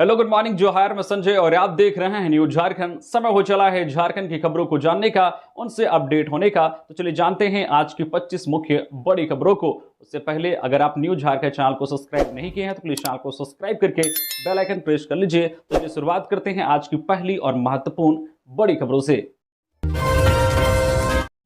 Hello good morning जोहार, मैं संजय और आप देख रहे हैं न्यूज झारखंड। समय हो चला है झारखंड की खबरों को जानने का, उनसे अपडेट होने का। तो चलिए जानते हैं आज की 25 मुख्य बड़ी खबरों को। उससे पहले अगर आप न्यूज झारखंड चैनल को सब्सक्राइब नहीं किए हैं तो प्लीज चैनल को सब्सक्राइब करके बेल आइकन प्रेस कर लीजिए। तो चलिए शुरुआत करते हैं आज की पहली और महत्वपूर्ण बड़ी खबरों से।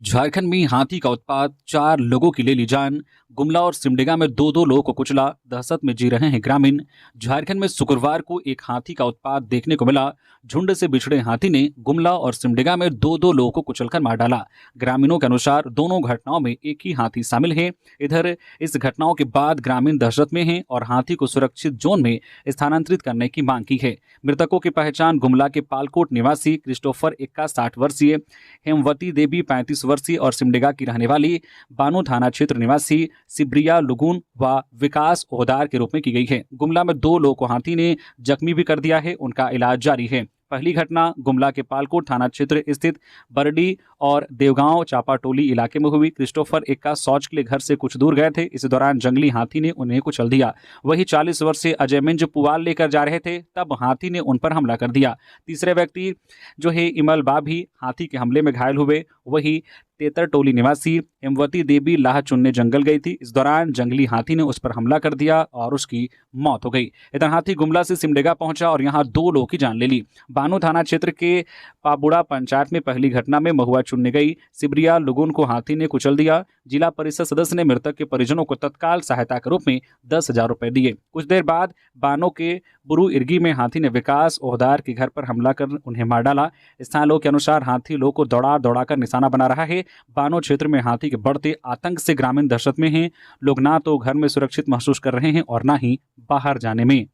झारखंड में हाथी का उत्पात, 4 लोगों की ले ली जान। गुमला और सिमडेगा में 2-2 लोगों को कुचला, दहशत में जी रहे हैं ग्रामीण। झारखंड में शुक्रवार को एक हाथी का उत्पात देखने को मिला। झुंड से बिछड़े हाथी ने गुमला और सिमडेगा में 2-2 लोगों को कुचलकर मार डाला। ग्रामीणों के अनुसार दोनों घटनाओं में एक ही हाथी शामिल है। इधर इस घटनाओं के बाद ग्रामीण दहशत में हैं और हाथी को सुरक्षित जोन में स्थानांतरित करने की मांग की है। मृतकों की पहचान गुमला के पालकोट निवासी क्रिस्टोफर एक्का 60 वर्षीय, हेमवती देवी 35 वर्षीय और सिमडेगा की रहने वाली बानो थाना क्षेत्र निवासी सिब्रिया लुगुन व विकास ओहदार के रूप में की गई है। गुमला में 2 लोगों को हाथी ने जख्मी भी कर दिया है, उनका इलाज जारी है। पहली घटना गुमला के पालकोट थाना क्षेत्र स्थित बरडी और देवगांव चापाटोली इलाके में हुई। क्रिस्टोफर एक्का शौच के लिए घर से कुछ दूर गए थे। इस दौरान जंगली हाथी ने उन्हें कुचल दिया। वही 40 वर्षीय अजय मिंज पुआल लेकर जा रहे थे, तब हाथी ने उन पर हमला कर दिया। तीसरे व्यक्ति जो है इमल बा भी हाथी के हमले में घायल हुए। वही तेतर टोली निवासी हेमवती देवी लाह चुनने जंगल गई थी। इस दौरान जंगली हाथी ने उस पर हमला कर दिया और उसकी मौत हो गई। इधर हाथी गुमला से सिमडेगा पहुंचा और यहां 2 लोगों की जान ले ली। बानो थाना क्षेत्र के पाबुड़ा पंचायत में पहली घटना में महुआ चुनने गई सिब्रिया लुगुन को हाथी ने कुचल दिया। जिला परिषद सदस्य ने मृतक के परिजनों को तत्काल सहायता के रूप में 10,000 रुपए दिए। कुछ देर बाद बानो के बुरु इर्गी में हाथी ने विकास ओहदार के घर पर हमला कर उन्हें मार डाला। स्थानीय लोगों के अनुसार हाथी लोगों को दौड़ा दौड़ा कर निशाना बना रहा है। बानो क्षेत्र में हाथी के बढ़ते आतंक से ग्रामीण दहशत में हैं। लोग ना तो घर में सुरक्षित महसूस कर रहे हैं और ना ही बाहर जाने में।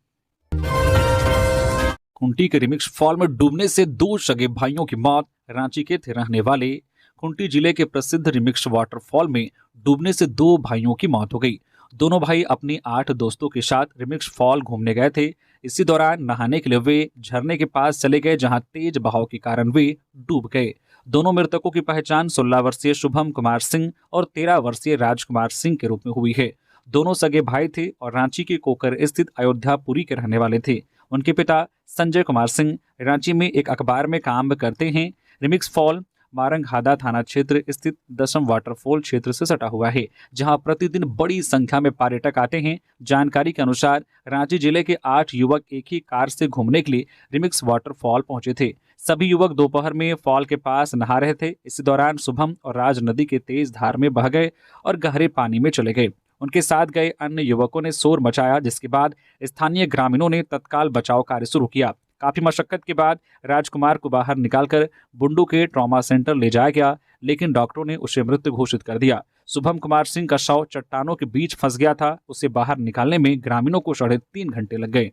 खूंटी के रिमिक्स फॉल में डूबने से 2 सगे भाइयों की मौत। रांची के थे रहने वाले खूंटी जिले के प्रसिद्ध रिमिक्स वाटरफॉल में डूबने से 2 भाइयों की मौत हो गई। दोनों भाई अपने 8 दोस्तों के साथ रिमिक्स फॉल घूमने गए थे। इसी दौरान नहाने के लिए वे झरने के पास चले गए, जहां तेज बहाव के कारण वे डूब गए। दोनों मृतकों की पहचान 16 वर्षीय शुभम कुमार सिंह और 13 वर्षीय राजकुमार सिंह के रूप में हुई है। दोनों सगे भाई थे और रांची के कोकर स्थित अयोध्यापुरी के रहने वाले थे। उनके पिता संजय कुमार सिंह रांची में एक अखबार में काम करते हैं। रिमिक्स फॉल मारंगहादा थाना क्षेत्र स्थित दशम वाटरफॉल क्षेत्र से सटा हुआ है, जहां प्रतिदिन बड़ी संख्या में पर्यटक आते हैं। जानकारी के अनुसार रांची जिले के 8 युवक एक ही कार से घूमने के लिए रिमिक्स वाटरफॉल पहुंचे थे। सभी युवक दोपहर में फॉल के पास नहा रहे थे। इसी दौरान शुभम और राज नदी के तेज धार में बह गए और गहरे पानी में चले गए। उनके साथ गए अन्य युवकों ने शोर मचाया, जिसके बाद स्थानीय ग्रामीणों ने तत्काल बचाव कार्य शुरू किया। काफी मशक्कत के बाद राजकुमार को बाहर निकालकर बुंडू के ट्रॉमा सेंटर ले जाया गया, लेकिन डॉक्टरों ने उसे मृत घोषित कर दिया। शुभम कुमार सिंह का शव चट्टानों के बीच फंस गया था। उसे बाहर निकालने में ग्रामीणों को 3.5 घंटे लग गए।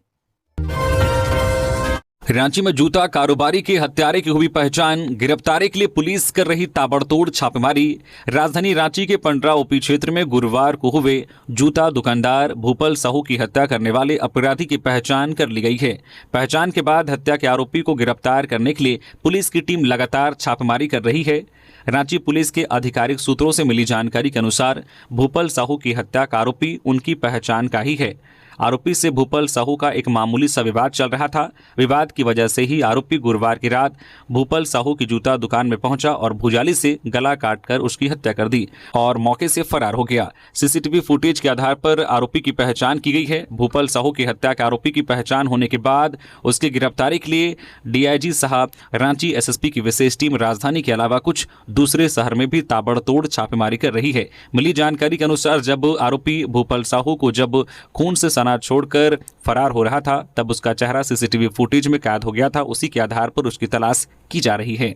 रांची में जूता कारोबारी के हत्यारे की हुई पहचान। गिरफ्तारी के लिए पुलिस कर रही ताबड़तोड़ छापेमारी। राजधानी रांची के पंडरा ओपी क्षेत्र में गुरुवार को हुए जूता दुकानदार भूपल साहू की हत्या करने वाले अपराधी की पहचान कर ली गई है। पहचान के बाद हत्या के आरोपी को गिरफ्तार करने के लिए पुलिस की टीम लगातार छापेमारी कर रही है। रांची पुलिस के आधिकारिक सूत्रों से मिली जानकारी के अनुसार भूपल साहू की हत्या का आरोपी उनकी पहचान का ही है। आरोपी से भूपल साहू का एक मामूली सा विवाद चल रहा था। विवाद की वजह से ही आरोपी गुरुवार की रात भूपल साहू की जूता दुकान में पहुंचा और भुजाली से गला काटकर उसकी हत्या कर दी और मौके से फरार हो गया। सीसीटीवी फुटेज के आधार पर आरोपी की पहचान की गई है। भूपल साहू की हत्या के आरोपी की पहचान होने के बाद उसकी गिरफ्तारी के लिए डीआईजी साहब, रांची एसएसपी की विशेष टीम राजधानी के अलावा कुछ दूसरे शहर में भी ताबड़तोड़ छापेमारी कर रही है। मिली जानकारी के अनुसार जब आरोपी भूपल साहू को जब खून से छोड़कर फरार हो रहा था, तब उसका चेहरा सीसीटीवी फुटेज में कैद हो गया था। उसी के आधार पर उसकी तलाश की जा रही है।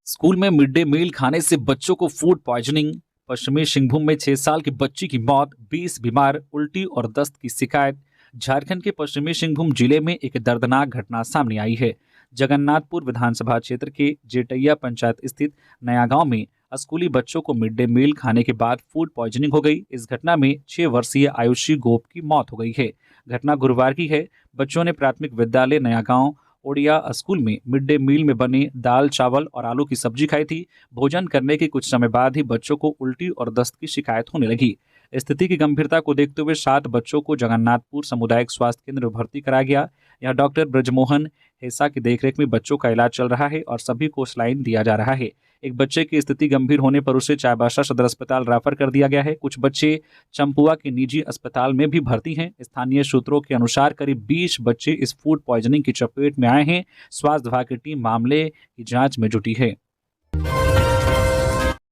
स्कूल में मिड डे मील खाने से बच्चों को फूड पॉइजनिंग। पश्चिमी सिंहभूम में 6 साल की बच्ची की मौत, 20 बीमार, उल्टी और दस्त की शिकायत। झारखंड के पश्चिमी सिंहभूम जिले में एक दर्दनाक घटना सामने आई है। जगन्नाथपुर विधानसभा क्षेत्र के जेटैया पंचायत स्थित नया गांव में स्कूली बच्चों को मिड डे मील खाने के बाद फूड पॉइजनिंग हो गई। इस घटना में 6 वर्षीय आयुषी गोप की मौत हो गई है। घटना गुरुवार की है। बच्चों ने प्राथमिक विद्यालय नया गांव ओडिया स्कूल में मिड डे मील में बने दाल, चावल और आलू की सब्जी खाई थी। भोजन करने के कुछ समय बाद ही बच्चों को उल्टी और दस्त की शिकायत होने लगी। स्थिति की गंभीरता को देखते हुए 7 बच्चों को जगन्नाथपुर सामुदायिक स्वास्थ्य केंद्र में भर्ती कराया गया। यहाँ डॉक्टर ब्रजमोहन हेसा की देखरेख में बच्चों का इलाज चल रहा है और सभी को सलाइन दिया जा रहा है। एक बच्चे की स्थिति गंभीर होने पर उसे चाईबासा सदर अस्पताल रेफर कर दिया गया है। कुछ बच्चे चंपुआ के निजी अस्पताल में भी भर्ती हैं। स्थानीय सूत्रों के अनुसार करीब 20 बच्चे इस फूड पॉइजनिंग की चपेट में आए हैं। स्वास्थ्य विभाग की टीम मामले की जांच में जुटी है।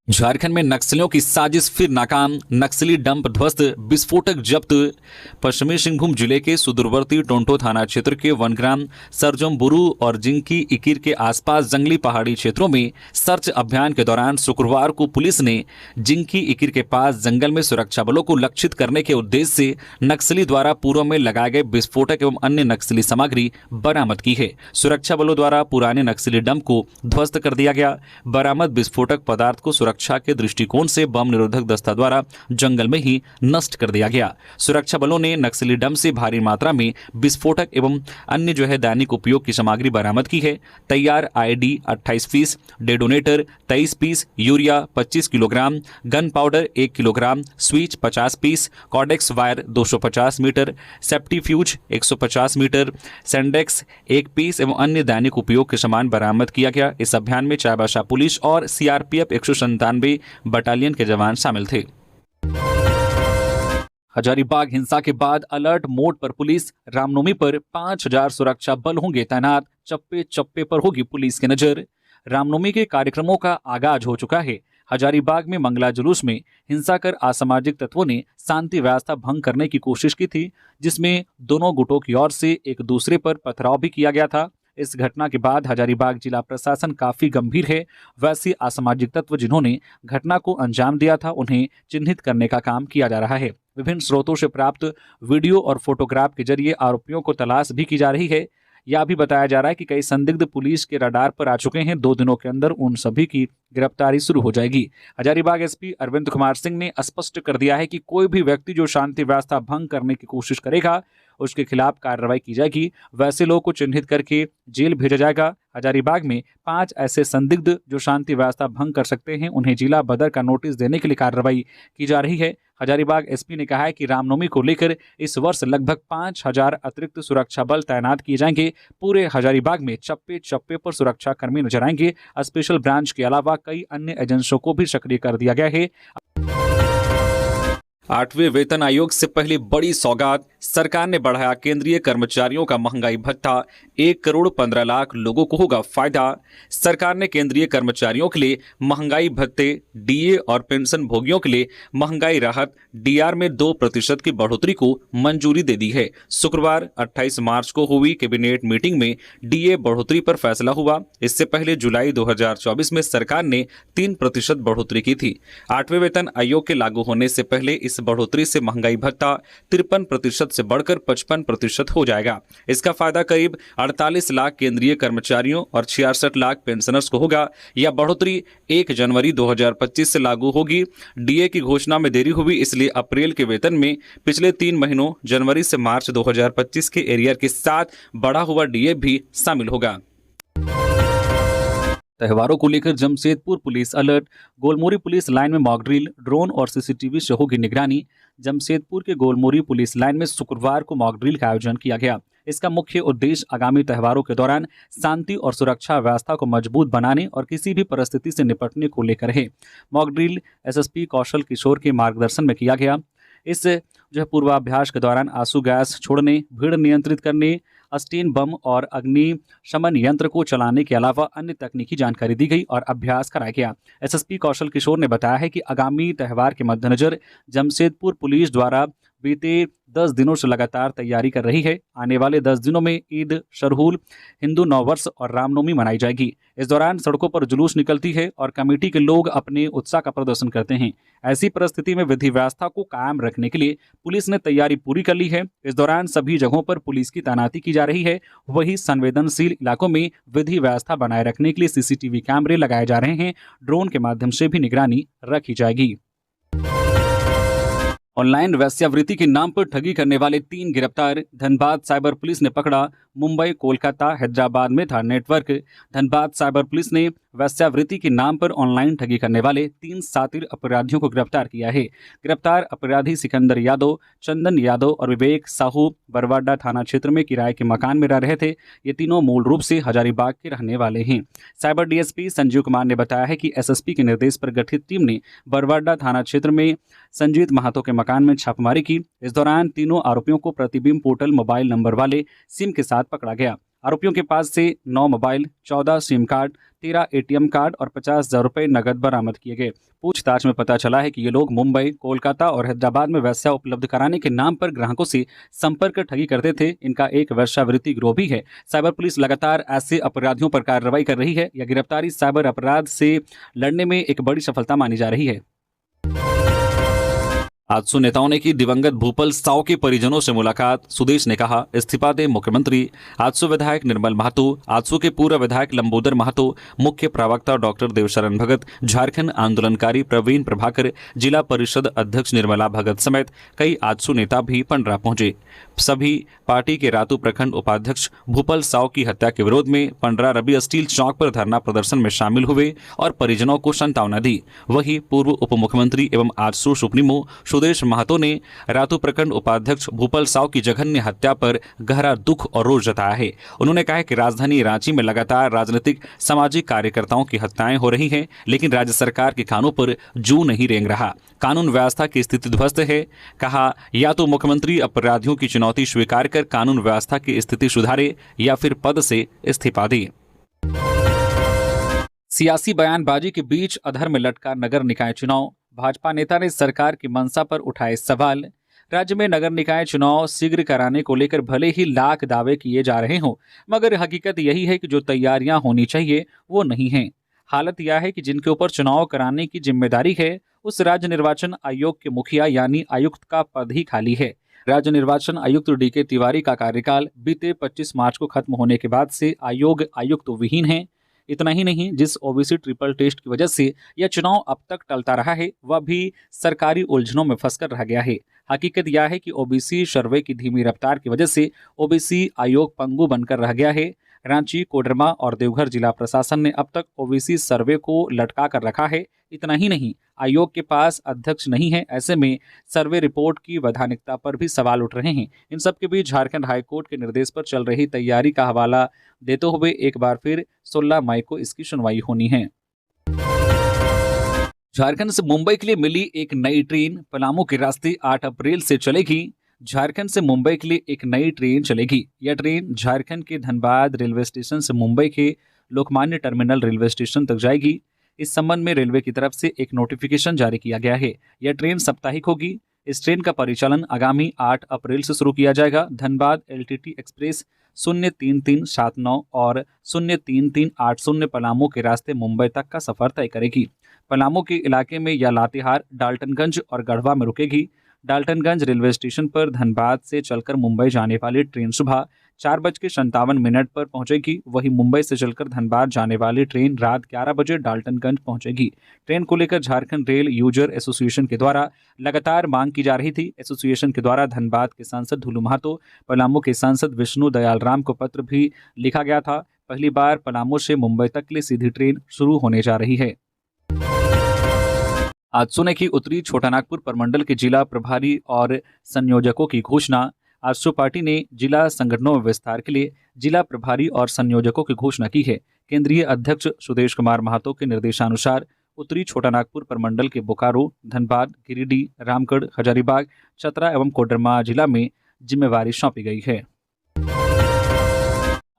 झारखंड में नक्सलियों की साजिश फिर नाकाम, नक्सली डंप ध्वस्त, विस्फोटक जब्त। पश्चिमी सिंहभूम जिले के सुदूरवर्ती टोंटो थाना क्षेत्र के वनग्राम सरजोमबुरु और जिंकी इकिर के आसपास जंगली पहाड़ी क्षेत्रों में सर्च अभियान के दौरान शुक्रवार को पुलिस ने जिंकी इकिर के पास जंगल में सुरक्षा बलों को लक्षित करने के उद्देश्य से नक्सली द्वारा पूर्व में लगाए गए विस्फोटक एवं अन्य नक्सली सामग्री बरामद की है। सुरक्षा बलों द्वारा पुराने नक्सली डंप को ध्वस्त कर दिया गया। बरामद विस्फोटक पदार्थ को सुरक्षा के दृष्टिकोण से बम निरोधक दस्ता द्वारा जंगल में ही नष्ट कर दिया गया। सुरक्षा बलों ने नक्सली डंप से भारी मात्रा में विस्फोटक एवं अन्य दैनिक उपयोग की सामग्री बरामद की है। तैयार IED 28 piece, detonator 23 piece, urea 25 kilogram, gunpowder 1 kilogram, switch 50 piece, cordex wire 250 metre, safety fuse 150 metre, सेंडेक्स 1 पीस एवं अन्य दैनिक उपयोग के सामान बरामद किया गया। इस अभियान में चाईबासा पुलिस और सीआरपीएफ 197 बटालियन के जवान शामिल थे। हजारीबाग हिंसा के बाद अलर्ट मोड पर पुलिस। रामनवमी पर 5000 सुरक्षा बल होंगे तैनात। चप्पे चप्पे पर होगी पुलिस की नजर। रामनवमी के कार्यक्रमों का आगाज हो चुका है। हजारीबाग में मंगला जुलूस में हिंसा कर असामाजिक तत्वों ने शांति व्यवस्था भंग करने की कोशिश की थी, जिसमें दोनों गुटों की ओर से एक दूसरे पर पथराव भी किया गया था। इस घटना के बाद हजारीबाग जिला प्रशासन काफी गंभीर है। वैसे असामाजिक तत्व जिन्होंने घटना को अंजाम दिया था उन्हें चिन्हित करने का काम किया जा रहा है। विभिन्न स्रोतों से प्राप्त वीडियो और फोटोग्राफ के जरिए आरोपियों को तलाश भी की जा रही है। यह भी बताया जा रहा है कि कई संदिग्ध पुलिस के रडार पर आ चुके हैं। 2 दिनों के अंदर उन सभी की गिरफ्तारी शुरू हो जाएगी। हजारीबाग एसपी अरविंद कुमार सिंह ने स्पष्ट कर दिया है कि कोई भी व्यक्ति जो शांति व्यवस्था भंग करने की कोशिश करेगा उसके खिलाफ कार्रवाई की जाएगी। वैसे लोगों को चिन्हित करके जेल भेजा जाएगा। हजारीबाग में 5 ऐसे संदिग्ध जो शांति व्यवस्था भंग कर सकते हैं, उन्हें जिला बदर का नोटिस देने के लिए कार्रवाई की जा रही है। हजारीबाग एसपी ने कहा है कि रामनवमी को लेकर इस वर्ष लगभग 5000 अतिरिक्त सुरक्षा बल तैनात किए जाएंगे। पूरे हजारीबाग में चप्पे चप्पे पर सुरक्षा कर्मी नजर आएंगे। स्पेशल ब्रांच के अलावा कई अन्य एजेंसियों को भी सक्रिय कर दिया गया है। 8वें वेतन आयोग से पहले बड़ी सौगात। सरकार ने बढ़ाया केंद्रीय कर्मचारियों का महंगाई भत्ता। 1 करोड़ 15 लाख लोगों को होगा फायदा। सरकार ने केंद्रीय कर्मचारियों के लिए महंगाई भत्ते, डीए और पेंशन भोगियों के लिए महंगाई राहत डीआर में 2% की बढ़ोतरी को मंजूरी दे दी है। शुक्रवार 28 मार्च को हुई कैबिनेट मीटिंग में डीए बढ़ोतरी पर फैसला हुआ। इससे पहले जुलाई 2024 में सरकार ने 3% बढ़ोतरी की थी। 8वें वेतन आयोग के लागू होने से पहले इस बढ़ोतरी से महंगाई भत्ता 53% से बढ़कर 55% हो जाएगा। इसका फायदा करीब 48 लाख केंद्रीय कर्मचारियों और 66 लाख पेंशनर्स को होगा। यह बढ़ोतरी 1 जनवरी 2025 से लागू होगी। डीए की घोषणा में देरी हुई, इसलिए अप्रैल के वेतन में पिछले 3 महीनों जनवरी से मार्च 2025 के एरियर के साथ बढ़ा हुआ डीए भी शामिल होगा। त्योहारों को लेकर Jamshedpur police alert. Golmuri police line में मॉक ड्रिल, ड्रोन और सीसीटीवी से होगी निगरानी। जमशेदपुर के गोलमोरी पुलिस लाइन में शुक्रवार को मॉक ड्रिल का आयोजन किया गया। इसका मुख्य उद्देश्य आगामी त्योहारों के दौरान शांति और सुरक्षा व्यवस्था को मजबूत बनाने और किसी भी परिस्थिति से निपटने को लेकर है। Mock drill SSP Kaushal Kishore के मार्गदर्शन में किया गया। इस पूर्वाभ्यास के दौरान आंसू गैस छोड़ने, भीड़ नियंत्रित करने, स्टेन बम और अग्निशमन यंत्र को चलाने के अलावा अन्य तकनीकी जानकारी दी गई और अभ्यास कराया गया। एसएसपी कौशल किशोर ने बताया है कि आगामी त्यौहार के मद्देनजर जमशेदपुर पुलिस द्वारा बीते 10 दिनों से लगातार तैयारी कर रही है। आने वाले 10 दिनों में ईद, सरहुल, हिंदू नववर्ष और रामनवमी मनाई जाएगी। इस दौरान सड़कों पर जुलूस निकलती है और कमेटी के लोग अपने उत्साह का प्रदर्शन करते हैं। ऐसी परिस्थिति में विधि व्यवस्था को कायम रखने के लिए पुलिस ने तैयारी पूरी कर ली है। इस दौरान सभी जगहों पर पुलिस की तैनाती की जा रही है। वहीं संवेदनशील इलाकों में विधि व्यवस्था बनाए रखने के लिए सीसीटीवी कैमरे लगाए जा रहे हैं। ड्रोन के माध्यम से भी निगरानी रखी जाएगी। ऑनलाइन वेश्यावृत्ति के नाम पर ठगी करने वाले 3 गिरफ्तार। धनबाद साइबर पुलिस ने पकड़ा। मुंबई, कोलकाता, हैदराबाद में था नेटवर्क। धनबाद साइबर पुलिस ने वेश्यावृत्ति के नाम पर ऑनलाइन ठगी करने वाले 3 शातिर अपराधियों को गिरफ्तार किया है। गिरफ्तार अपराधी सिकंदर यादव, चंदन यादव और विवेक साहू बरवाडा थाना क्षेत्र में किराए के मकान में रह रहे थे। ये तीनों मूल रूप से हजारीबाग के रहने वाले हैं। साइबर डीएसपी संजीव कुमार ने बताया है कि एसएसपी के निर्देश पर गठित टीम ने बरवाडा थाना क्षेत्र में संजीत महातो के मकान में छापेमारी की। इस दौरान तीनों आरोपियों को प्रतिबिंब पोर्टल मोबाइल नंबर वाले सिम के साथ पकड़ा गया। आरोपियों के पास से 9 mobile, 14 SIM card, 13 ATM card और 50,000 रुपए नगद बरामद किए गए। पूछताछ में पता चला है कि ये लोग मुंबई, कोलकाता और हैदराबाद में वेश्या उपलब्ध कराने के नाम पर ग्राहकों से संपर्क कर ठगी करते थे। इनका एक वेश्यावृत्ति गिरोह भी है। साइबर पुलिस लगातार ऐसे अपराधियों पर कार्रवाई कर रही है। यह गिरफ्तारी साइबर अपराध से लड़ने में एक बड़ी सफलता मानी जा रही है। आजसू नेताओं ने की दिवंगत भूपल साव के परिजनों से मुलाकात। सुदेश ने कहा, इस्तीफा दे मुख्यमंत्री। आजसू विधायक निर्मल महतो, आजसू के पूर्व विधायक लंबोदर महतो, मुख्य प्रवक्ता डॉक्टर देवशरण भगत, झारखंड आंदोलनकारी प्रवीण प्रभाकर, जिला परिषद अध्यक्ष निर्मला भगत समेत कई आजसू नेता भी पंडरा पहुंचे। सभी पार्टी के रातू प्रखंड उपाध्यक्ष भूपल साव की हत्या के विरोध में पंडरा रवि स्टील चौक पर धरना प्रदर्शन में शामिल हुए और परिजनों को सांत्वना दी। वहीं पूर्व उप मुख्यमंत्री एवं आजसू सुप्रीमो सुदेश महतो ने रातू प्रखंड उपाध्यक्ष भूपल साव की जघन्य हत्या पर गहरा दुख और रोष जताया है। उन्होंने कहा कि राजधानी रांची में लगातार राजनीतिक सामाजिक कार्यकर्ताओं की हत्याएं हो रही हैं, लेकिन राज्य सरकार के कानों पर जू नहीं रेंग रहा। कानून व्यवस्था की स्थिति ध्वस्त है। कहा, या तो मुख्यमंत्री अपराधियों की चुनौती स्वीकार कर कानून व्यवस्था की स्थिति सुधारे या फिर पद से इस्तीफा दे। सियासी बयानबाजी के बीच अधर में लटका नगर निकाय चुनाव। भाजपा नेता ने सरकार की मंशा पर उठाए सवाल। राज्य में नगर निकाय चुनाव शीघ्र कराने को लेकर भले ही लाख दावे किए जा रहे हों, मगर हकीकत यही है कि जो तैयारियां होनी चाहिए वो नहीं हैं। हालत यह है कि जिनके ऊपर चुनाव कराने की जिम्मेदारी है, उस राज्य निर्वाचन आयोग के मुखिया यानी आयुक्त का पद ही खाली है। राज्य निर्वाचन आयुक्त डीके तिवारी का कार्यकाल बीते 25 मार्च को खत्म होने के बाद से आयोग आयुक्त विहीन है। इतना ही नहीं, जिस ओबीसी ट्रिपल टेस्ट की वजह से यह चुनाव अब तक टलता रहा है, वह भी सरकारी उलझनों में फंसकर रह गया है। हकीकत यह है कि ओबीसी सर्वे की धीमी रफ्तार की वजह से ओबीसी आयोग पंगु बनकर रह गया है। रांची, कोडरमा और देवघर जिला प्रशासन ने अब तक ओबीसी सर्वे को लटका कर रखा है। इतना ही नहीं, आयोग के पास अध्यक्ष नहीं है। ऐसे में सर्वे रिपोर्ट की वैधानिकता पर भी सवाल उठ रहे हैं। इन सब के बीच झारखंड हाईकोर्ट के निर्देश पर चल रही तैयारी का हवाला देते हुए एक बार फिर 16 मई को इसकी सुनवाई होनी है। झारखंड से मुंबई के लिए मिली एक नई ट्रेन पलामू के रास्ते 8 अप्रैल से चलेगी। झारखंड से मुंबई के लिए एक नई ट्रेन चलेगी। यह ट्रेन झारखंड के धनबाद रेलवे स्टेशन से मुंबई के लोकमान्य टर्मिनल रेलवे स्टेशन तक जाएगी। इस संबंध में रेलवे की तरफ से एक नोटिफिकेशन जारी किया गया है। यह ट्रेन साप्ताहिक होगी। इस ट्रेन का परिचालन आगामी 8 अप्रैल से शुरू किया जाएगा। धनबाद एलटीटी एक्सप्रेस 03379 और 03380 पलामू के रास्ते मुंबई तक का सफर तय करेगी। पलामू के इलाके में या लातेहार, डाल्टनगंज और गढ़वा में रुकेगी। डाल्टनगंज रेलवे स्टेशन पर धनबाद से चलकर मुंबई जाने वाली ट्रेन सुबह 4:57 पर पहुंचेगी। वहीं मुंबई से चलकर धनबाद जाने वाली ट्रेन रात 11 बजे डाल्टनगंज पहुंचेगी। ट्रेन को लेकर झारखंड रेल यूजर एसोसिएशन के द्वारा लगातार मांग की जा रही थी। एसोसिएशन के द्वारा धनबाद के सांसद धुलू महतो, पलामू के सांसद विष्णु दयाल राम को पत्र भी लिखा गया था। पहली बार पलामू से मुंबई तक के लिए सीधी ट्रेन शुरू होने जा रही है। आज सुने की उत्तरी छोटानागपुर प्रमंडल के जिला प्रभारी और संयोजकों की घोषणा। आजसू पार्टी ने जिला संगठनों में विस्तार के लिए जिला प्रभारी और संयोजकों की घोषणा की है। केंद्रीय अध्यक्ष सुदेश कुमार महतो के निर्देशानुसार उत्तरी छोटानागपुर प्रमंडल के बोकारो, धनबाद, गिरिडीह, रामगढ़, हजारीबाग, चतरा एवं कोडरमा जिला में जिम्मेवारी सौंपी गई है।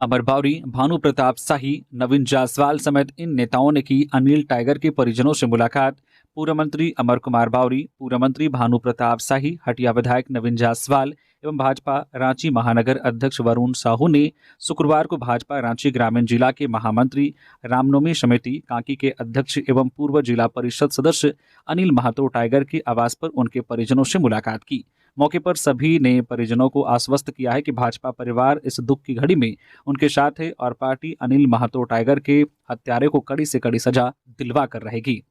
अमर बावरी, भानु प्रताप शाही, नवीन जायसवाल समेत इन नेताओं ने की अनिल टाइगर के परिजनों से मुलाकात। पूर्व मंत्री अमर कुमार बावरी, पूर्व मंत्री भानु प्रताप शाही, हटिया विधायक नवीन जायसवाल एवं भाजपा रांची महानगर अध्यक्ष वरुण साहू ने शुक्रवार को भाजपा रांची ग्रामीण जिला के महामंत्री, रामनवमी समिति कांकी के अध्यक्ष एवं पूर्व जिला परिषद सदस्य अनिल महतो टाइगर के आवास पर उनके परिजनों से मुलाकात की। मौके पर सभी ने परिजनों को आश्वस्त किया है कि भाजपा परिवार इस दुख की घड़ी में उनके साथ है और पार्टी अनिल महतो टाइगर के हत्यारे को कड़ी से कड़ी सजा दिलवा कर रहेगी।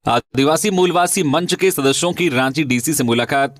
आदिवासी मूलवासी मंच के सदस्यों की रांची डीसी से मुलाकात।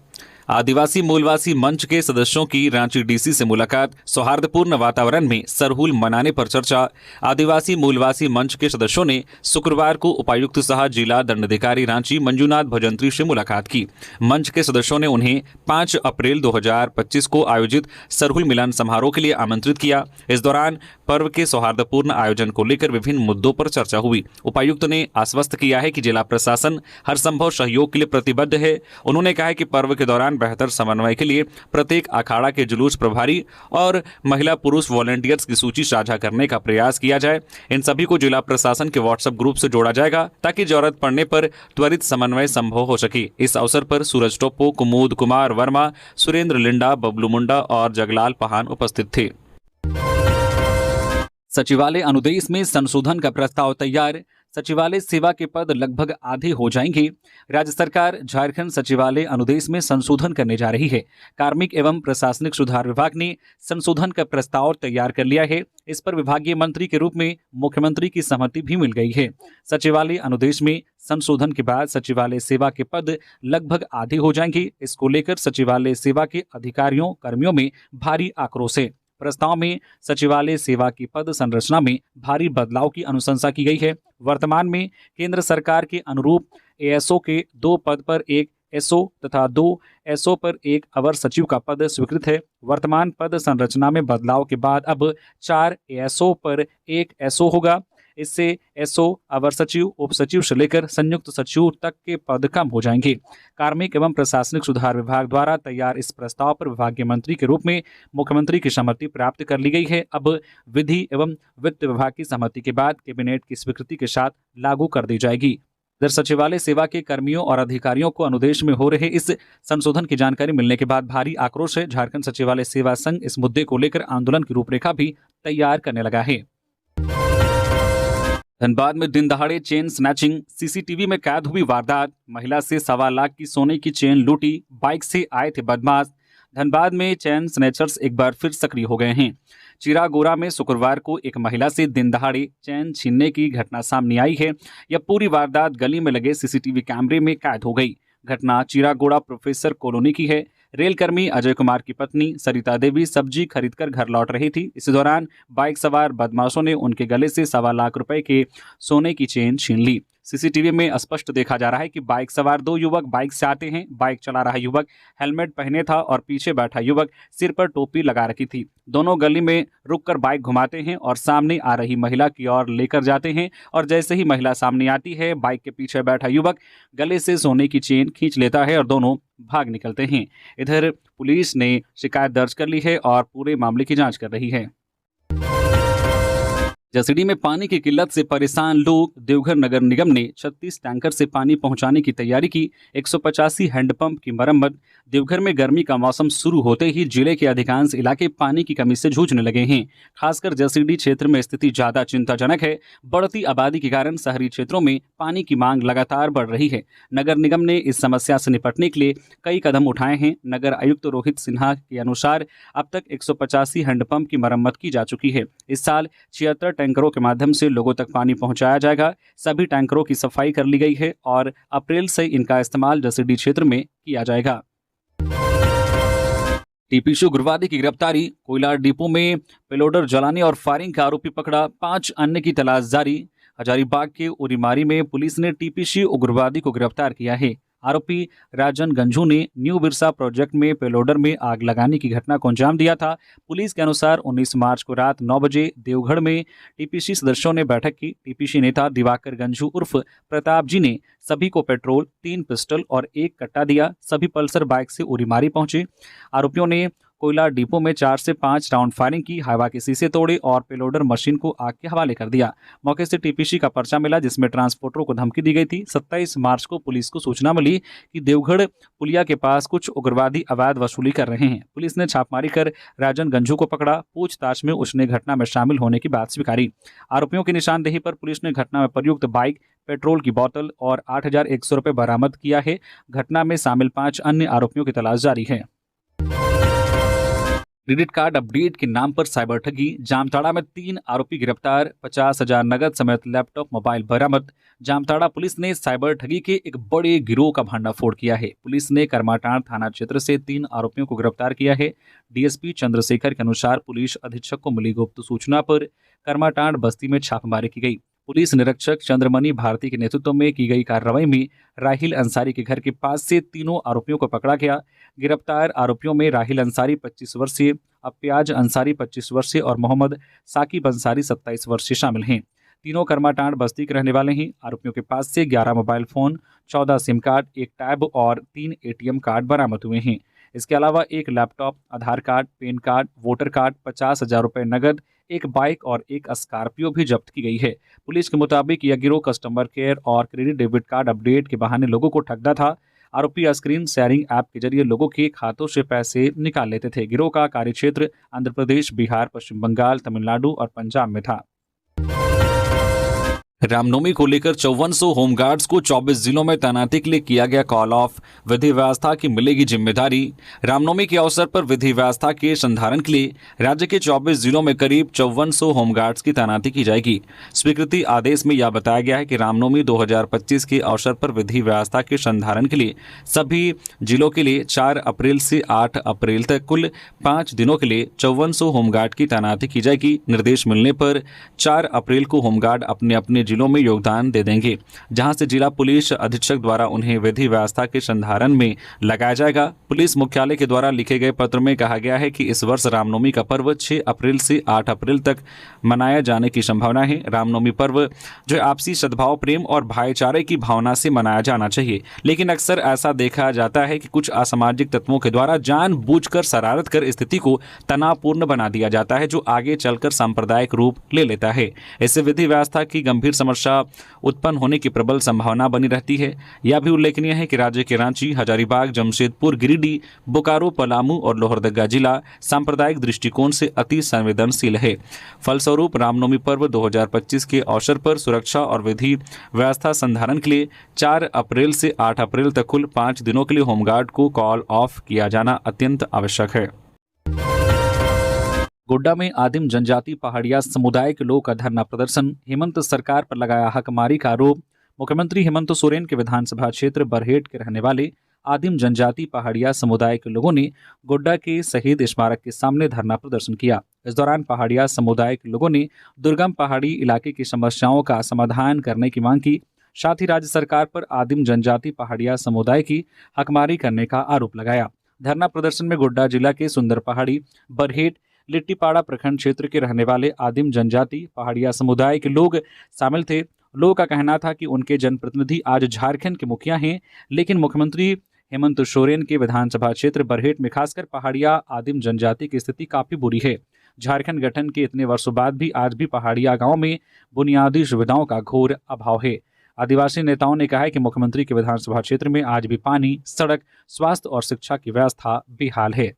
आदिवासी मूलवासी मंच के सदस्यों की रांची डीसी से मुलाकात, सौहार्दपूर्ण वातावरण में सरहुल मनाने पर चर्चा। आदिवासी मूलवासी मंच के सदस्यों ने शुक्रवार को उपायुक्त सह जिला दंडाधिकारी रांची मंजूनाथ भजंत्री से मुलाकात की। मंच के सदस्यों ने उन्हें 5 अप्रैल 2025 को आयोजित सरहुल मिलन समारोह के लिए आमंत्रित किया। इस दौरान पर्व के सौहार्दपूर्ण आयोजन को लेकर विभिन्न मुद्दों पर चर्चा हुई। उपायुक्त ने आश्वस्त किया है कि जिला प्रशासन हर संभव सहयोग के लिए प्रतिबद्ध है। उन्होंने कहा है कि पर्व के दौरान बेहतर समन्वय के लिए प्रत्येक अखाड़ा के जुलूस प्रभारी और महिला पुरुष वॉलंटियर्स की सूची साझा करने का प्रयास किया जाए। इन सभी को जिला प्रशासन के व्हाट्सएप ग्रुप से जोड़ा जाएगा ताकि जरूरत पड़ने पर त्वरित समन्वय संभव हो सके। इस अवसर पर सूरज टोप्पो, कुमुद कुमार वर्मा, सुरेंद्र लिंडा, बबलू मुंडा और जगलाल पहान उपस्थित थे। सचिवालय अनुदेश में संशोधन का प्रस्ताव तैयार। सचिवालय सेवा के पद लगभग आधे हो जाएंगे। राज्य सरकार झारखंड सचिवालय अनुदेश में संशोधन करने जा रही है। कार्मिक एवं प्रशासनिक सुधार विभाग ने संशोधन का प्रस्ताव तैयार कर लिया है। इस पर विभागीय मंत्री के रूप में मुख्यमंत्री की सहमति भी मिल गई है। सचिवालय अनुदेश में संशोधन के बाद सचिवालय सेवा के पद लगभग आधे हो जाएंगे। इसको लेकर सचिवालय सेवा के अधिकारियों कर्मियों में भारी आक्रोश है। प्रस्ताव में सचिवालय सेवा की पद संरचना में भारी बदलाव की अनुशंसा की गई है। वर्तमान में केंद्र सरकार के अनुरूप एएसओ के 2 पद पर 1 एसओ तथा 2 एसओ पर 1 अवर सचिव का पद स्वीकृत है। वर्तमान पद संरचना में बदलाव के बाद अब 4 एएसओ पर 1 एसओ होगा। इससे एसओ, अवर सचिव, उप सचिव से लेकर संयुक्त सचिव तक के पद कम हो जाएंगे। कार्मिक एवं प्रशासनिक सुधार विभाग द्वारा तैयार इस प्रस्ताव पर विभागीय मंत्री के रूप में मुख्यमंत्री की सहमति प्राप्त कर ली गई है। अब विधि एवं वित्त विभाग की सहमति के बाद कैबिनेट की स्वीकृति के साथ लागू कर दी जाएगी। इधर सचिवालय सेवा के कर्मियों और अधिकारियों को अनुदेश में हो रहे इस संशोधन की जानकारी मिलने के बाद भारी आक्रोश है। झारखंड सचिवालय सेवा संघ इस मुद्दे को लेकर आंदोलन की रूपरेखा भी तैयार करने लगा है। धनबाद में दिन दहाड़े चेन स्नैचिंग, सीसीटीवी में कैद हुई वारदात। महिला से 1.25 लाख की सोने की चेन लूटी, बाइक से आए थे बदमाश। धनबाद में चेन स्नैचर्स एक बार फिर सक्रिय हो गए हैं। चिरागोरा में शुक्रवार को एक महिला से दिन दहाड़े चेन छीनने की घटना सामने आई है। यह पूरी वारदात गली में लगे सीसीटीवी कैमरे में कैद हो गई। घटना चिरागोड़ा प्रोफेसर कॉलोनी की है। रेलकर्मी अजय कुमार की पत्नी सरिता देवी सब्जी खरीदकर घर लौट रही थी। इसी दौरान बाइक सवार बदमाशों ने उनके गले से 1.25 लाख रुपए के सोने की चेन छीन ली। सीसीटीवी में स्पष्ट देखा जा रहा है कि बाइक सवार 2 युवक बाइक से आते हैं। बाइक चला रहा युवक हेलमेट पहने था और पीछे बैठा युवक सिर पर टोपी लगा रखी थी। दोनों गली में रुककर बाइक घुमाते हैं और सामने आ रही महिला की ओर लेकर जाते हैं और जैसे ही महिला सामने आती है, बाइक के पीछे बैठा युवक गले से सोने की चेन खींच लेता है और दोनों भाग निकलते हैं। इधर पुलिस ने शिकायत दर्ज कर ली है और पूरे मामले की जांच कर रही है। जसीडीह में पानी की किल्लत से परेशान लोग। देवघर नगर निगम ने 36 टैंकर से पानी पहुंचाने की तैयारी की। 185 हैंडपंप की मरम्मत। देवघर में गर्मी का मौसम शुरू होते ही जिले के अधिकांश इलाके पानी की कमी से जूझने लगे हैं। खासकर जसीडीह क्षेत्र में स्थिति ज्यादा चिंताजनक है। बढ़ती आबादी के कारण शहरी क्षेत्रों में पानी की मांग लगातार बढ़ रही है। नगर निगम ने इस समस्या से निपटने के लिए कई कदम उठाए हैं। नगर आयुक्त रोहित सिन्हा के अनुसार अब तक 185 हैंडपंप की मरम्मत की जा चुकी है। इस साल 76 टैंकरों के माध्यम से लोगों तक पानी पहुंचाया जाएगा। सभी टैंकरों की सफाई कर ली गई है और अप्रैल से इनका इस्तेमाल जसीडीह क्षेत्र में किया जाएगा। टीपीसी उग्रवादी की गिरफ्तारी। कोयला डिपो में पेलोडर जलाने और फायरिंग का आरोपी पकड़ा। 5 अन्य की तलाश जारी। हजारीबाग के उरीमारी में पुलिस ने टीपीसी उग्रवादी को गिरफ्तार किया है। आरोपी राजन गंजू ने न्यू बिरसा प्रोजेक्ट में पेलोडर में आग लगाने की घटना को अंजाम दिया था। पुलिस के अनुसार 19 मार्च को रात 9 बजे देवगढ़ में टीपीसी सदस्यों ने बैठक की। टीपीसी नेता दिवाकर गंजू उर्फ प्रताप जी ने सभी को पेट्रोल, 3 पिस्टल और 1 कट्टा दिया। सभी पल्सर बाइक से उरीमारी पहुंचे। आरोपियों ने कोयला डिपो में 4 से 5 राउंड फायरिंग की, हाइवा के शीशे तोड़े और पेलोडर मशीन को आग के हवाले कर दिया। मौके से टीपीसी का पर्चा मिला जिसमें ट्रांसपोर्टरों को धमकी दी गई थी। 27 मार्च को पुलिस को सूचना मिली कि देवगढ़ पुलिया के पास कुछ उग्रवादी अवैध वसूली कर रहे हैं। पुलिस ने छापामारी कर राजन गंजू को पकड़ा। पूछताछ में उसने घटना में शामिल होने की बात स्वीकारी। आरोपियों की निशानदेही पर पुलिस ने घटना में प्रयुक्त बाइक, पेट्रोल की बोतल और 8,100 रुपये बरामद किया है। घटना में शामिल 5 अन्य आरोपियों की तलाश जारी है। क्रेडिट कार्ड अपडेट के नाम पर साइबर ठगी। जामताड़ा में 3 आरोपी गिरफ्तार, 50,000 नगद समेत लैपटॉप मोबाइल बरामद। जामताड़ा पुलिस ने साइबर ठगी के एक बड़े गिरोह का भंडाफोड़ किया है। पुलिस ने करमाटांड़ थाना क्षेत्र से 3 आरोपियों को गिरफ्तार किया है। डीएसपी चंद्रशेखर के अनुसार पुलिस अधीक्षक को मिली गुप्त सूचना पर करमाटांड़ बस्ती में छापेमारी की गई। पुलिस निरीक्षक चंद्रमणि भारती के नेतृत्व में की गई कार्रवाई में राहिल अंसारी के घर के पास से तीनों आरोपियों को पकड़ा गया। गिरफ्तार आरोपियों में राहिल अंसारी 25 वर्षीय, अप्याज अंसारी 25 वर्षीय और मोहम्मद साकिब अंसारी 27 वर्षीय शामिल हैं। तीनों करमाटांड़ बस्ती के रहने वाले हैं। आरोपियों के पास से 11 मोबाइल फोन, 14 सिम कार्ड, एक टैब और 3 एटीएम कार्ड बरामद हुए हैं। इसके अलावा एक laptop, Aadhaar card, pan card, voter card, 50,000 रुपये नगद, एक बाइक और एक स्कॉर्पियो भी जब्त की गई है। पुलिस के मुताबिक यह गिरोह कस्टमर केयर और क्रेडिट डेबिट कार्ड अपडेट के बहाने लोगों को ठगता था। आरोपी स्क्रीन शेयरिंग ऐप के जरिए लोगों के खातों से पैसे निकाल लेते थे। गिरोह का कार्यक्षेत्र आंध्र प्रदेश, बिहार, पश्चिम बंगाल, तमिलनाडु और पंजाब में था। रामनवमी को लेकर 5400 होमगार्ड्स को 24 जिलों में तैनाती के लिए किया गया कॉल ऑफ। विधि व्यवस्था की मिलेगी जिम्मेदारी। रामनवमी के अवसर पर विधि व्यवस्था के संधारण के लिए राज्य के 24 जिलों में करीब 5400 होमगार्ड्स की तैनाती की जाएगी। स्वीकृति आदेश में यह बताया गया है कि रामनवमी 2025 के अवसर पर विधि व्यवस्था के संधारण के लिए सभी जिलों के लिए 4 अप्रैल से 8 अप्रैल तक कुल 5 दिनों के लिए 5400 होमगार्ड की तैनाती की जाएगी। निर्देश मिलने पर 4 अप्रैल को होमगार्ड अपने अपने जिलों में योगदान दे देंगे, जहां से जिला पुलिस अधीक्षक द्वारा उन्हें विधि व्यवस्था के संधारण में लगाया जाएगा। पुलिस मुख्यालय के द्वारा लिखे गए पत्र में कहा गया है कि इस वर्ष रामनवमी का पर्व 6 अप्रैल से 8 अप्रैल तक मनाया जाने की संभावना है। रामनवमी पर्व जो आपसी सद्भाव, प्रेम और भाईचारे की भावना से मनाया जाना चाहिए, लेकिन अक्सर ऐसा देखा जाता है कि कुछ असामाजिक तत्वों के द्वारा जानबूझकर शरारत कर स्थिति को तनावपूर्ण बना दिया जाता है, जो आगे चलकर सांप्रदायिक रूप ले लेता है। इससे विधि व्यवस्था की गंभीर समस्या उत्पन्न होने की प्रबल संभावना बनी रहती है। यह भी उल्लेखनीय है कि राज्य के रांची, हजारीबाग, जमशेदपुर, गिरिडीह, बोकारो, पलामू और लोहरदगा जिला सांप्रदायिक दृष्टिकोण से अति संवेदनशील है। फलस्वरूप रामनवमी पर्व 2025 के अवसर पर सुरक्षा और विधि व्यवस्था संधारण के लिए 4 अप्रैल से 8 अप्रैल तक कुल 5 दिनों के लिए होमगार्ड को कॉल ऑफ किया जाना अत्यंत आवश्यक है। गोड्डा में आदिम जनजाति पहाड़िया समुदाय के लोगों का धरना प्रदर्शन। हेमंत सरकार पर लगाया हकमारी का आरोप। मुख्यमंत्री हेमंत सोरेन के विधानसभा क्षेत्र बरहेट के रहने वाले आदिम जनजाति पहाड़िया समुदाय के लोगों ने गोड्डा के शहीद स्मारक के सामने धरना प्रदर्शन किया। इस दौरान पहाड़िया समुदाय के लोगों ने दुर्गम पहाड़ी इलाके की समस्याओं का समाधान करने की मांग की। साथ ही राज्य सरकार पर आदिम जनजाति पहाड़िया समुदाय की हकमारी करने का आरोप लगाया। धरना प्रदर्शन में गोड्डा जिला के सुंदर पहाड़ी, बरहेट, लिट्टीपाड़ा प्रखंड क्षेत्र के रहने वाले आदिम जनजाति पहाड़िया समुदाय के लोग शामिल थे। लोगों का कहना था कि उनके जनप्रतिनिधि आज झारखंड के मुखिया हैं, लेकिन मुख्यमंत्री हेमंत सोरेन के विधानसभा क्षेत्र बरहेट में खासकर पहाड़िया आदिम जनजाति की स्थिति काफी बुरी है। झारखंड गठन के इतने वर्षों बाद भी आज भी पहाड़िया गांव में बुनियादी सुविधाओं का घोर अभाव है। आदिवासी नेताओं ने कहा है कि मुख्यमंत्री के विधानसभा क्षेत्र में आज भी पानी, सड़क, स्वास्थ्य और शिक्षा की व्यवस्था बेहाल है।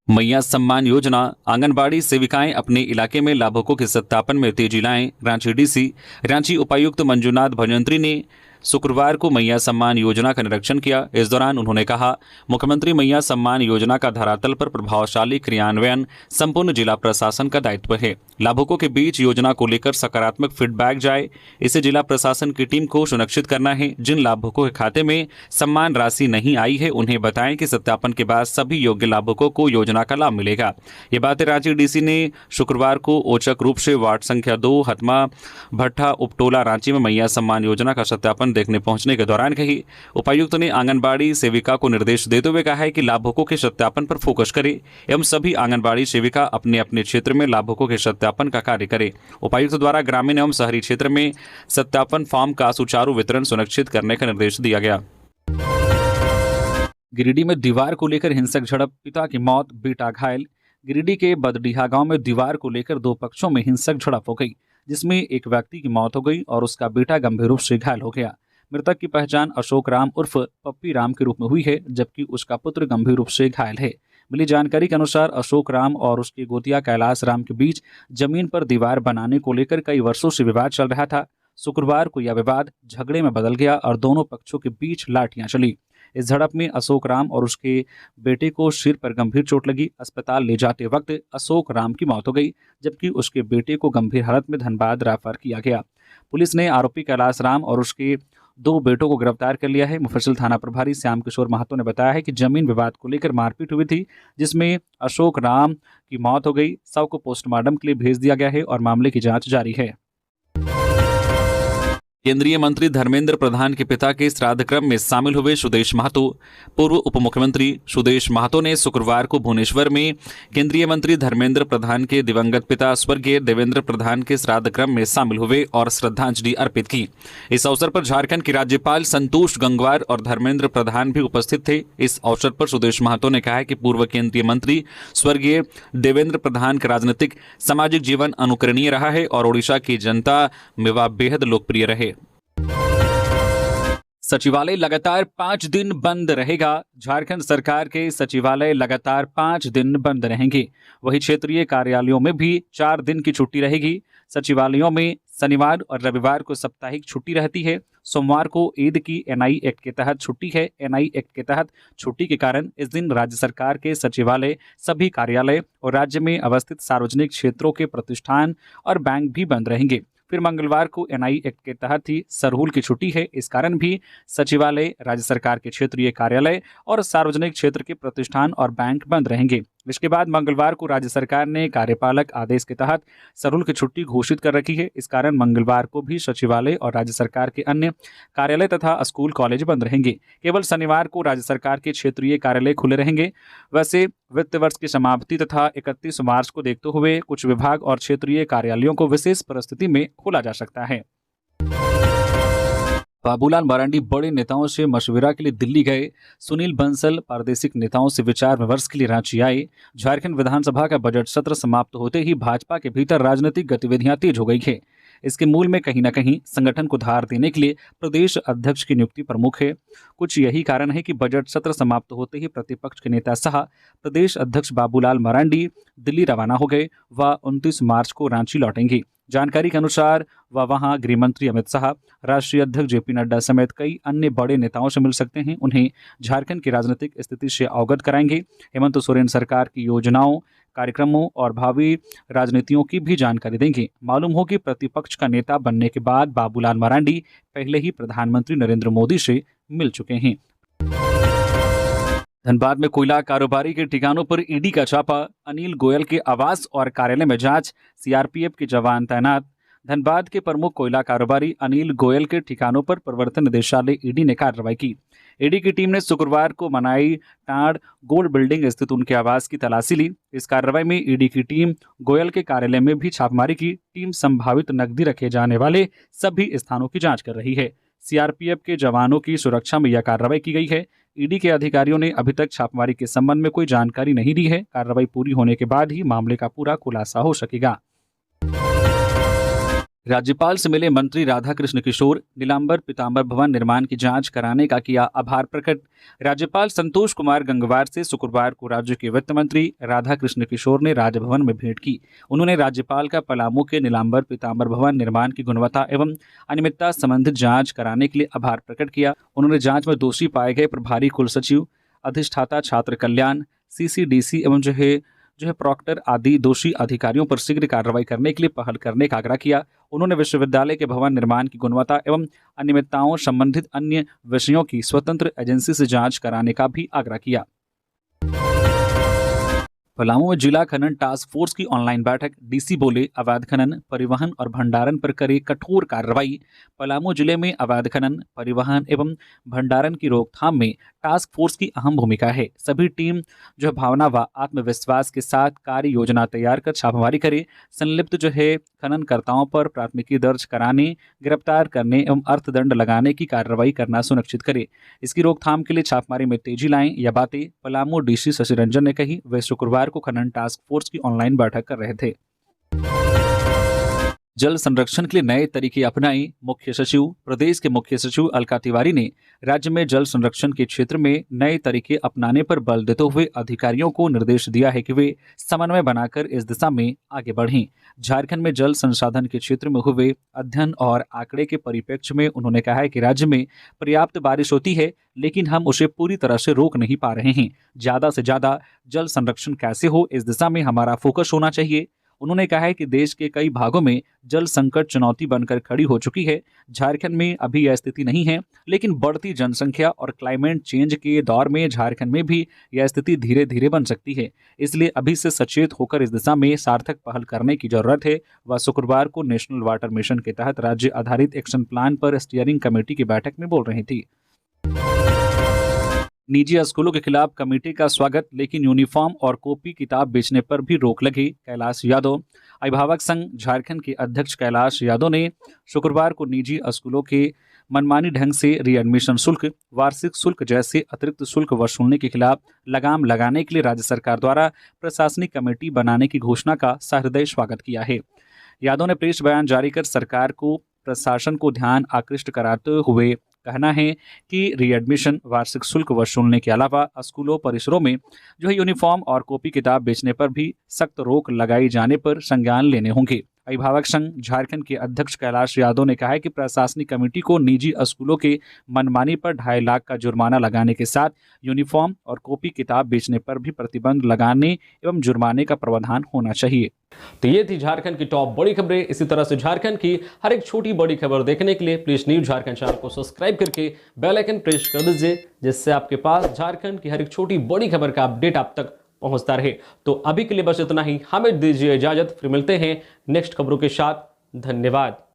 मैया सम्मान योजना, आंगनबाड़ी सेविकाएं अपने इलाके में लाभुकों के सत्यापन में तेजी लाएं। रांची डीसी, रांची उपायुक्त मंजुनाथ भजंत्री ने शुक्रवार को मैया सम्मान योजना का निरीक्षण किया। इस दौरान उन्होंने कहा, मुख्यमंत्री मैया सम्मान योजना का धरातल पर प्रभावशाली क्रियान्वयन संपूर्ण जिला प्रशासन का दायित्व है। लाभुकों के बीच योजना को लेकर सकारात्मक फीडबैक जाए, इसे जिला प्रशासन की टीम को सुनिश्चित करना है। जिन लाभुकों के खाते में सम्मान राशि नहीं आई है, उन्हें बताएं कि सत्यापन के बाद सभी योग्य लाभुकों को योजना का लाभ मिलेगा। ये बातें रांची डीसी ने शुक्रवार को औचक रूप से वार्ड संख्या 2 हतमा भट्टा उपटोला रांची में मैया सम्मान योजना का सत्यापन देखने पहुंचने के दौरान कही। उपायुक्त ने आंगनबाड़ी सेविका को निर्देश देते हुए कहा है कि लाभुकों के सत्यापन पर फोकस करे एवं सभी आंगनबाड़ी सेविका अपने अपने क्षेत्र में लाभुकों के सत्यापन का कार्य करे। उपायुक्त द्वारा ग्रामीण एवं शहरी क्षेत्र में सत्यापन फॉर्म का सुचारू वितरण सुनिश्चित करने का निर्देश दिया गया। गिरिडीह में दीवार को लेकर हिंसक झड़प, पिता की मौत, बेटा घायल। गिरिडीह के बदडीहा गांव में दीवार को लेकर 2 पक्षों में हिंसक झड़प हो गई, जिसमें एक व्यक्ति की मौत हो गई और उसका बेटा गंभीर रूप से घायल हो गया। मृतक की पहचान अशोक राम उर्फ पप्पी राम के रूप में हुई है, जबकि उसका पुत्र गंभीर रूप से घायल है। मिली जानकारी के अनुसार अशोक राम और उसके गोतिया कैलाश राम के बीच जमीन पर दीवार बनाने को लेकर कई वर्षों से विवाद चल रहा था। शुक्रवार को यह विवाद झगड़े में बदल गया और दोनों पक्षों के बीच लाठियां चली। इस झड़प में अशोक राम और उसके बेटे को सिर पर गंभीर चोट लगी। अस्पताल ले जाते वक्त अशोक राम की मौत हो गई, जबकि उसके बेटे को गंभीर हालत में धनबाद रेफर किया गया। पुलिस ने आरोपी कैलाश राम और उसके 2 बेटों को गिरफ्तार कर लिया है। मुफस्सिल थाना प्रभारी श्याम किशोर महतो ने बताया है कि जमीन विवाद को लेकर मारपीट हुई थी, जिसमें अशोक राम की मौत हो गई। शव को पोस्टमार्टम के लिए भेज दिया गया है और मामले की जांच जारी है। केंद्रीय मंत्री धर्मेंद्र प्रधान के पिता के श्राद्ध क्रम में शामिल हुए सुदेश महतो। पूर्व उप मुख्यमंत्री सुदेश महतो ने शुक्रवार को भुवनेश्वर में केंद्रीय मंत्री धर्मेंद्र प्रधान के दिवंगत पिता स्वर्गीय देवेंद्र प्रधान के श्राद्ध क्रम में शामिल हुए और श्रद्धांजलि अर्पित की। इस अवसर पर झारखंड के राज्यपाल संतोष गंगवार और धर्मेंद्र प्रधान भी उपस्थित थे। इस अवसर पर सुदेश महतो ने कहा कि पूर्व केंद्रीय मंत्री स्वर्गीय देवेंद्र प्रधान का राजनीतिक सामाजिक जीवन अनुकरणीय रहा है और ओडिशा की जनता में वह बेहद लोकप्रिय रहे। सचिवालय लगातार 5 दिन बंद रहेगा। झारखंड सरकार के सचिवालय लगातार 5 दिन बंद रहेंगे। वहीं क्षेत्रीय कार्यालयों में भी 4 दिन की छुट्टी रहेगी। सचिवालयों में शनिवार और रविवार को साप्ताहिक छुट्टी रहती है। सोमवार को ईद की एनआई एक्ट के तहत छुट्टी है। एनआई एक्ट के तहत छुट्टी के कारण इस दिन राज्य सरकार के सचिवालय, सभी कार्यालय और राज्य में अवस्थित सार्वजनिक क्षेत्रों के प्रतिष्ठान और बैंक भी बंद रहेंगे। फिर मंगलवार को एनआई एक्ट के तहत ही सरहुल की छुट्टी है। इस कारण भी सचिवालय, राज्य सरकार के क्षेत्रीय कार्यालय और सार्वजनिक क्षेत्र के प्रतिष्ठान और बैंक बंद रहेंगे। इसके बाद मंगलवार को राज्य सरकार ने कार्यपालक आदेश के तहत सरहुल की छुट्टी घोषित कर रखी है। इस कारण मंगलवार को भी सचिवालय और राज्य सरकार के अन्य कार्यालय तथा स्कूल कॉलेज बंद रहेंगे। केवल शनिवार को राज्य सरकार के क्षेत्रीय कार्यालय खुले रहेंगे। वैसे वित्त वर्ष की समाप्ति तथा 31 मार्च को देखते हुए कुछ विभाग और क्षेत्रीय कार्यालयों को विशेष परिस्थिति में खोला जा सकता है। बाबूलाल मरांडी बड़े नेताओं से मशविरा के लिए दिल्ली गए। सुनील बंसल प्रादेशिक नेताओं से विचार विमर्श के लिए रांची आए। झारखंड विधानसभा का बजट सत्र समाप्त होते ही भाजपा के भीतर राजनीतिक गतिविधियां तेज हो गई है। इसके मूल में कहीं न कहीं संगठन को धार देने के लिए प्रदेश अध्यक्ष की नियुक्ति प्रमुख है। कुछ यही कारण है कि बजट सत्र समाप्त होते ही प्रतिपक्ष के नेता सह प्रदेश अध्यक्ष बाबूलाल मरांडी दिल्ली रवाना हो गए। वह 29 मार्च को रांची लौटेंगे। जानकारी के अनुसार वह वहां गृह मंत्री अमित शाह, राष्ट्रीय अध्यक्ष जेपी नड्डा समेत कई अन्य बड़े नेताओं से मिल सकते हैं। उन्हें झारखंड की राजनीतिक स्थिति से अवगत कराएंगे। हेमंत सोरेन सरकार की योजनाओं, कार्यक्रमों और भावी राजनीतियों की भी जानकारी देंगे। मालूम हो कि प्रतिपक्ष का नेता बनने के बाद बाबूलाल मरांडी पहले ही प्रधानमंत्री नरेंद्र मोदी से मिल चुके हैं। धनबाद में कोयला कारोबारी के ठिकानों पर ईडी का छापा। अनिल गोयल के आवास और कार्यालय में जांच, सीआरपीएफ के जवान तैनात। धनबाद के प्रमुख कोयला कारोबारी अनिल गोयल के ठिकानों पर प्रवर्तन निदेशालय ईडी ने कार्रवाई की। ईडी की टीम ने शुक्रवार को मनाई टांड गोल्ड बिल्डिंग स्थित उनके आवास की तलाशी ली। इस कार्रवाई में ईडी की टीम गोयल के कार्यालय में भी छापेमारी की। टीम संभावित नकदी रखे जाने वाले सभी स्थानों की जांच कर रही है। सीआरपीएफ के जवानों की सुरक्षा में यह कार्रवाई की गई है। ईडी के अधिकारियों ने अभी तक छापेमारी के संबंध में कोई जानकारी नहीं दी है। कार्रवाई पूरी होने के बाद ही मामले का पूरा खुलासा हो सकेगा। राज्यपाल से मिले मंत्री राधाकृष्ण किशोर। नीलांबर पीतांबर भवन निर्माण की जांच कराने का किया आभार प्रकट। राज्यपाल संतोष कुमार गंगवार से शुक्रवार को राज्य के वित्त मंत्री राधाकृष्ण किशोर ने राजभवन में भेंट की। उन्होंने राज्यपाल का पलामू के नीलांबर पीतांबर भवन निर्माण की गुणवत्ता एवं अनियमितता संबंधित जांच कराने के लिए आभार प्रकट किया। उन्होंने जांच में दोषी पाए गए प्रभारी कुलसचिव, अधिष्ठाता छात्र कल्याण, सीसीडीसी एवं जो है प्रॉक्टर आदि दोषी अधिकारियों पर शीघ्र कार्रवाई करने के लिए पहल करने का आग्रह किया। उन्होंने विश्वविद्यालय के भवन निर्माण की गुणवत्ता एवं अनियमितताओं संबंधित अन्य विषयों की स्वतंत्र एजेंसी से जांच कराने का भी आग्रह किया। पलामू में जिला खनन टास्क फोर्स की ऑनलाइन बैठक। डीसी बोले, अवैध खनन, परिवहन और भंडारण पर करे कठोर कार्रवाई। पलामू जिले में अवैध खनन, परिवहन एवं भंडारण की रोकथाम में टास्क फोर्स की अहम भूमिका है। सभी टीम जो है भावना व आत्मविश्वास के साथ कार्य योजना तैयार कर छापेमारी करे। संलिप्त जो है खननकर्ताओं पर प्राथमिकी दर्ज कराने, गिरफ्तार करने एवं अर्थदंड लगाने की कार्रवाई करना सुनिश्चित करे। इसकी रोकथाम के लिए छापेमारी में तेजी लाएं। यह बातें पलामू डीसी शशि रंजन ने कही। वे शुक्रवार को खनन टास्क फोर्स की ऑनलाइन बैठक कर रहे थे। जल संरक्षण के लिए नए तरीके अपनाए। मुख्य सचिव प्रदेश के मुख्य सचिव अलका तिवारी ने राज्य में जल संरक्षण के क्षेत्र में नए तरीके अपनाने पर बल देते हुए अधिकारियों को निर्देश दिया है कि वे समन्वय बनाकर इस दिशा में आगे बढ़ें। झारखंड में जल संसाधन के क्षेत्र में हुए अध्ययन और आंकड़े के परिप्रेक्ष्य में उन्होंने कहा है कि राज्य में पर्याप्त बारिश होती है, लेकिन हम उसे पूरी तरह से रोक नहीं पा रहे हैं। ज्यादा से ज्यादा जल संरक्षण कैसे हो, इस दिशा में हमारा फोकस होना चाहिए। उन्होंने कहा है कि देश के कई भागों में जल संकट चुनौती बनकर खड़ी हो चुकी है। झारखंड में अभी यह स्थिति नहीं है, लेकिन बढ़ती जनसंख्या और क्लाइमेट चेंज के दौर में झारखंड में भी यह स्थिति धीरे धीरे बन सकती है। इसलिए अभी से सचेत होकर इस दिशा में सार्थक पहल करने की जरूरत है। वह शुक्रवार को नेशनल वाटर मिशन के तहत राज्य आधारित एक्शन प्लान पर स्टीयरिंग कमेटी की बैठक में बोल रही थी। निजी स्कूलों के खिलाफ कमेटी का स्वागत, लेकिन यूनिफॉर्म और कॉपी किताब बेचने पर भी रोक लगी। कैलाश यादव। अभिभावक संघ झारखंड के अध्यक्ष कैलाश यादव ने शुक्रवार को निजी स्कूलों के मनमानी ढंग से रीएडमिशन शुल्क, वार्षिक शुल्क जैसे अतिरिक्त शुल्क वसूलने के खिलाफ लगाम लगाने के लिए राज्य सरकार द्वारा प्रशासनिक कमेटी बनाने की घोषणा का सहृदय स्वागत किया है। यादव ने प्रेस बयान जारी कर सरकार को प्रशासन को ध्यान आकृष्ट कराते हुए कहना है कि रीएडमिशन, वार्षिक शुल्क वसूलने के अलावा स्कूलों परिसरों में जो है यूनिफॉर्म और कॉपी किताब बेचने पर भी सख्त रोक लगाई जाने पर संज्ञान लेने होंगे। अभिभावक संघ झारखंड के अध्यक्ष कैलाश यादव ने कहा है कि प्रशासनिक कमेटी को निजी स्कूलों के मनमानी पर 2.5 लाख का जुर्माना लगाने के साथ यूनिफॉर्म और कॉपी किताब बेचने पर भी प्रतिबंध लगाने एवं जुर्माने का प्रावधान होना चाहिए। तो ये थी झारखंड की टॉप बड़ी खबरें। इसी तरह से झारखंड की हर एक छोटी बड़ी खबर देखने के लिए प्लीज न्यूज झारखंड चैनल को सब्सक्राइब करके बेल आइकन प्रेस कर दीजिए, जिससे आपके पास झारखंड की हर एक छोटी बड़ी खबर का अपडेट आप तक पहुंचता रहे। तो अभी के लिए बस इतना ही, हमें दीजिए इजाजत, फिर मिलते हैं नेक्स्ट खबरों के साथ। धन्यवाद।